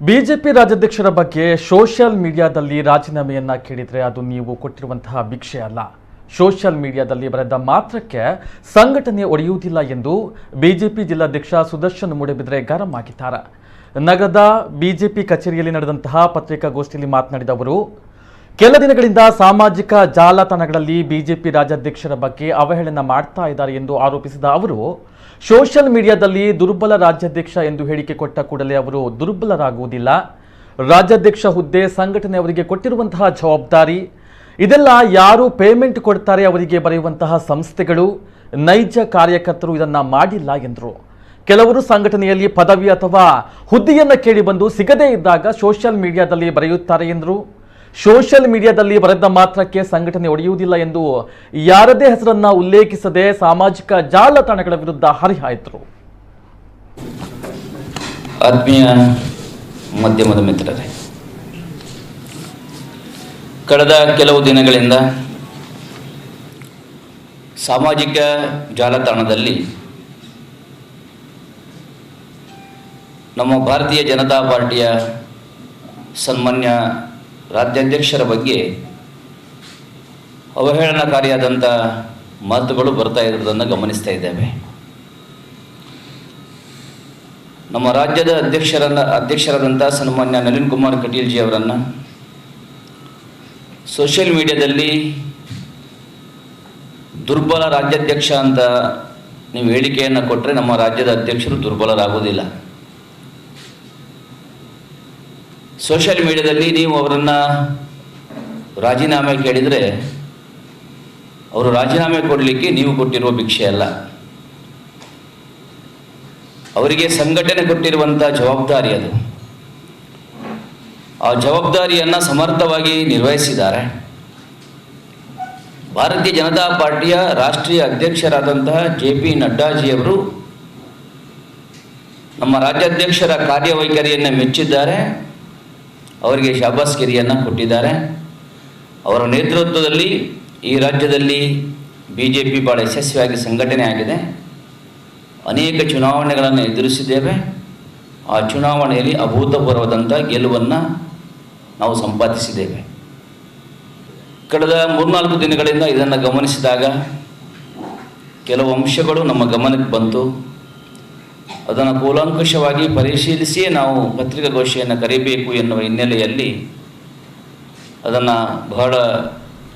BJP ರಾಜ್ಯಾಧ್ಯಕ್ಷರ ಬಗ್ಗೆ social ಮೀಡಿಯಾದಲ್ಲಿ ರಾಜೀನಾಮೆಯನ್ನ ಕೇಳಿದ್ರೆ ಅದು ನೀವು ಕೊಟ್ಟಿರುವಂತಹ ಭಿಕ್ಷೆ ಅಲ್ಲ. ಸೋಷಿಯಲ್ ಮೀಡಿಯಾದಲ್ಲಿ ಬರೆದ ಮಾತ್ರಕ್ಕೆ ಸಂಘಟನೆ ಒಡೆಯುವುದಿಲ್ಲ ಎಂದು ಬಿಜೆಪಿ ಜಿಲ್ಲಾಧ್ಯಕ್ಷ ಸುದರ್ಶನ್ ಮೂಡಬಿದ್ರೆ ಗರಂ ಆಗಿದ್ದಾರೆ. ನಗರದ ಬಿಜೆಪಿ ಕಚೇರಿಯಲ್ಲಿ ನಡೆದಂತಹ ಪತ್ರಿಕಾಗೋಷ್ಠಿಯಲ್ಲಿ ಮಾತನಾಡಿದ ಅವರು, ಕೆಲ ದಿನಗಳಿಂದ ಸಾಮಾಜಿಕ ಜಾಲತಾಣಗಳಲ್ಲಿ ಬಿಜೆಪಿ ರಾಜ್ಯಾಧ್ಯಕ್ಷರ ಬಗ್ಗೆ ಅವಹೇಳನ ಮಾಡ್ತಾ ಇದ್ದಾರೆ ಎಂದು ಆರೋಪಿಸಿದ ಅವರು, ಸೋಷಿಯಲ್ ಮೀಡಿಯಾದಲ್ಲಿ ದುರ್ಬಲ ರಾಜ್ಯಾಧ್ಯಕ್ಷ ಎಂದು ಹೇಳಿಕೆ ಕೊಟ್ಟ ಕೂಡಲೇ ಅವರು ದುರ್ಬಲರಾಗುವುದಿಲ್ಲ. ರಾಜ್ಯಾಧ್ಯಕ್ಷ ಹುದ್ದೆ ಸಂಘಟನೆ ಅವರಿಗೆ ಕೊಟ್ಟಿರುವಂತಹ ಜವಾಬ್ದಾರಿ. ಇದೆಲ್ಲ ಯಾರು ಪೇಮೆಂಟ್ ಕೊಡ್ತಾರೆ ಅವರಿಗೆ ಬರೆಯುವಂತಹ ಸಂಸ್ಥೆಗಳು, ನೈಜ ಕಾರ್ಯಕರ್ತರು ಇದನ್ನ ಮಾಡಿಲ್ಲ ಎಂದರು. ಕೆಲವರು ಸಂಘಟನೆಯಲ್ಲಿ ಪದವಿ ಅಥವಾ ಹುದ್ದೆಯನ್ನು ಕೇಳಿ ಬಂದು ಸಿಗದೇ ಇದ್ದಾಗ ಸೋಷಿಯಲ್ ಮೀಡಿಯಾದಲ್ಲಿ ಬರೆಯುತ್ತಾರೆ ಎಂದರು. ಸೋಷಿಯಲ್ ಮೀಡಿಯಾದಲ್ಲಿ ಬರೆದ ಮಾತ್ರಕ್ಕೆ ಸಂಘಟನೆ ಒಡೆಯುವುದಿಲ್ಲ ಎಂದು ಯಾರದೇ ಹೆಸರನ್ನ ಉಲ್ಲೇಖಿಸದೆ ಸಾಮಾಜಿಕ ಜಾಲತಾಣಗಳ ವಿರುದ್ಧ ಹರಿಹಾಯ್ದರು. ಆತ್ಮೀಯ ಮಾಧ್ಯಮದ ಮಿತ್ರರೇ, ಕಳೆದ ಕೆಲವು ದಿನಗಳಿಂದ ಸಾಮಾಜಿಕ ಜಾಲತಾಣದಲ್ಲಿ ನಮ್ಮ ಭಾರತೀಯ ಜನತಾ ಪಾರ್ಟಿಯ ಸನ್ಮಾನ್ಯ ರಾಜ್ಯಾಧ್ಯಕ್ಷರ ಬಗ್ಗೆ ಅವಹೇಳನಕಾರಿಯಾದಂಥ ಮಾತುಗಳು ಬರ್ತಾ ಇರೋದನ್ನು ಗಮನಿಸ್ತಾ ಇದ್ದೇವೆ. ನಮ್ಮ ರಾಜ್ಯದ ಅಧ್ಯಕ್ಷರಾದಂಥ ಸನ್ಮಾನ್ಯ ನಳಿನ್ ಕುಮಾರ್ ಕಟೀಲ್ ಜಿ ಅವರನ್ನು ಸೋಷಿಯಲ್ ಮೀಡಿಯಾದಲ್ಲಿ ದುರ್ಬಲ ರಾಜ್ಯಾಧ್ಯಕ್ಷ ಅಂತ ನೀವು ಹೇಳಿಕೆಯನ್ನು ಕೊಟ್ಟರೆ ನಮ್ಮ ರಾಜ್ಯದ ಅಧ್ಯಕ್ಷರು ದುರ್ಬಲರಾಗುವುದಿಲ್ಲ. ಸೋಷಿಯಲ್ ಮೀಡಿಯಾದಲ್ಲಿ ನೀವು ಅವರನ್ನು ರಾಜೀನಾಮೆ ಕೇಳಿದರೆ ಅವರು ರಾಜೀನಾಮೆ ಕೊಡಲಿಕ್ಕೆ ನೀವು ಕೊಟ್ಟಿರುವ ಭಿಕ್ಷೆ ಅಲ್ಲ, ಅವರಿಗೆ ಸಂಘಟನೆ ಕೊಟ್ಟಿರುವಂಥ ಜವಾಬ್ದಾರಿ ಅದು. ಆ ಜವಾಬ್ದಾರಿಯನ್ನು ಸಮರ್ಥವಾಗಿ ನಿರ್ವಹಿಸಿದ್ದಾರೆ. ಭಾರತೀಯ ಜನತಾ ಪಾರ್ಟಿಯ ರಾಷ್ಟ್ರೀಯ ಅಧ್ಯಕ್ಷರಾದಂತಹ JP ನಡ್ಡಾಜಿಯವರು ನಮ್ಮ ರಾಜ್ಯಾಧ್ಯಕ್ಷರ ಕಾರ್ಯವೈಖರಿಯನ್ನು ಮೆಚ್ಚಿದ್ದಾರೆ, ಅವರಿಗೆ ಶಾಬಾಸ್ಗಿರಿಯನ್ನು ಕೊಟ್ಟಿದ್ದಾರೆ. ಅವರ ನೇತೃತ್ವದಲ್ಲಿ ಈ ರಾಜ್ಯದಲ್ಲಿ BJP ಭಾಳ ಯಶಸ್ವಿಯಾಗಿ ಸಂಘಟನೆ ಆಗಿದೆ. ಅನೇಕ ಚುನಾವಣೆಗಳನ್ನು ಎದುರಿಸಿದ್ದೇವೆ. ಆ ಚುನಾವಣೆಯಲ್ಲಿ ಅಭೂತಪೂರ್ವವಾದಂಥ ಗೆಲುವನ್ನು ನಾವು ಸಂಪಾದಿಸಿದ್ದೇವೆ. ಕಳೆದ 3-4 ದಿನಗಳಿಂದ ಇದನ್ನು ಗಮನಿಸಿದಾಗ ಕೆಲವು ಅಂಶಗಳು ನಮ್ಮ ಗಮನಕ್ಕೆ ಬಂತು. ಅದನ್ನು ಕೂಲಂಕುಷವಾಗಿ ಪರಿಶೀಲಿಸಿಯೇ ನಾವು ಪತ್ರಿಕಾಗೋಷ್ಠಿಯನ್ನು ಕರೆಯಬೇಕು ಎನ್ನುವ ಹಿನ್ನೆಲೆಯಲ್ಲಿ ಅದನ್ನು ಬಹಳ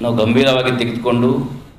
ನಾವು ಗಂಭೀರವಾಗಿ ತೆಗೆದುಕೊಂಡು